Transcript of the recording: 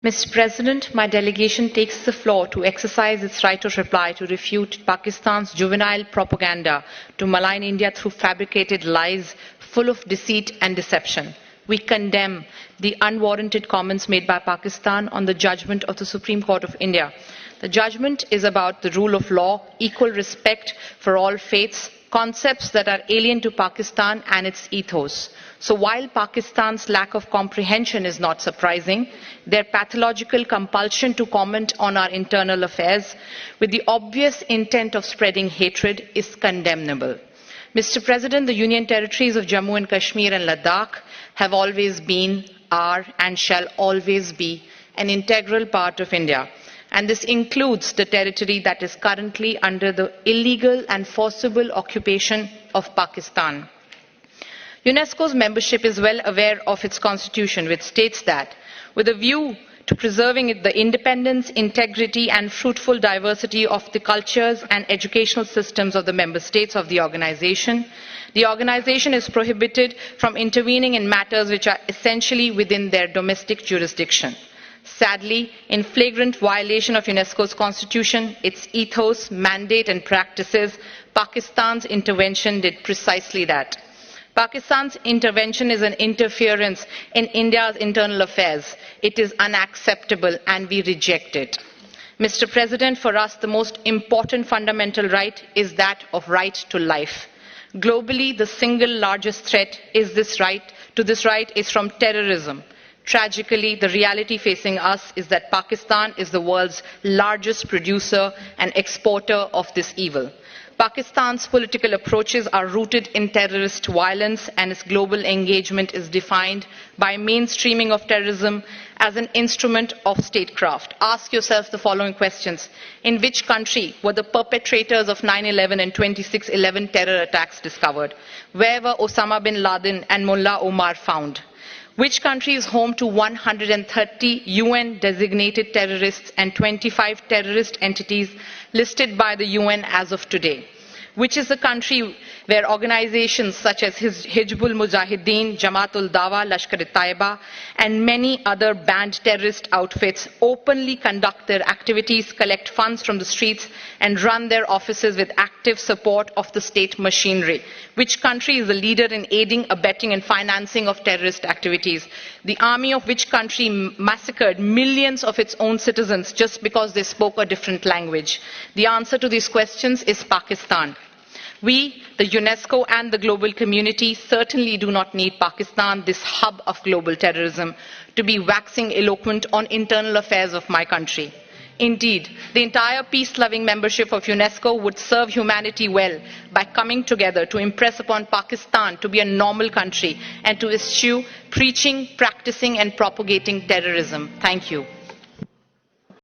Mr. President, my delegation takes the floor to exercise its right of reply to refute Pakistan's juvenile propaganda to malign India through fabricated lies full of deceit and deception. We condemn the unwarranted comments made by Pakistan on the judgment of the Supreme Court of India. The judgment is about the rule of law, equal respect for all faiths, concepts that are alien to Pakistan and its ethos. So while Pakistan's lack of comprehension is not surprising, their pathological compulsion to comment on our internal affairs with the obvious intent of spreading hatred is condemnable. Mr. President, the Union territories of Jammu and Kashmir and Ladakh have always been, are and shall always be an integral part of India. And this includes the territory that is currently under the illegal and forcible occupation of Pakistan. UNESCO's membership is well aware of its constitution, which states that, with a view to preserving the independence, integrity and fruitful diversity of the cultures and educational systems of the member states of the organization is prohibited from intervening in matters which are essentially within their domestic jurisdiction. Sadly, in flagrant violation of UNESCO's constitution, its ethos, mandate and practices, Pakistan's intervention did precisely that. Pakistan's intervention is an interference in India's internal affairs. It is unacceptable and we reject it. Mr. President, for us the most important fundamental right is that of right to life. Globally, the single largest threat is this right is from terrorism. Tragically, the reality facing us is that Pakistan is the world's largest producer and exporter of this evil. Pakistan's political approaches are rooted in terrorist violence and its global engagement is defined by mainstreaming of terrorism as an instrument of statecraft. Ask yourself the following questions. In which country were the perpetrators of 9/11 and 26/11 terror attacks discovered? Where were Osama bin Laden and Mullah Omar found? Which country is home to 130 UN designated terrorists and 25 terrorist entities listed by the UN as of today? Which is the country where organizations such as Hizbul Mujahideen, Jamaat-ul Dawa, Lashkar-e-Taiba and many other banned terrorist outfits openly conduct their activities, collect funds from the streets and run their offices with active support of the state machinery? Which country is the leader in aiding, abetting and financing of terrorist activities? The army of which country massacred millions of its own citizens just because they spoke a different language? The answer to these questions is Pakistan. We, the UNESCO and the global community certainly do not need Pakistan, this hub of global terrorism, to be waxing eloquent on internal affairs of my country. Indeed, the entire peace-loving membership of UNESCO would serve humanity well by coming together to impress upon Pakistan to be a normal country and to eschew preaching, practicing and propagating terrorism. Thank you.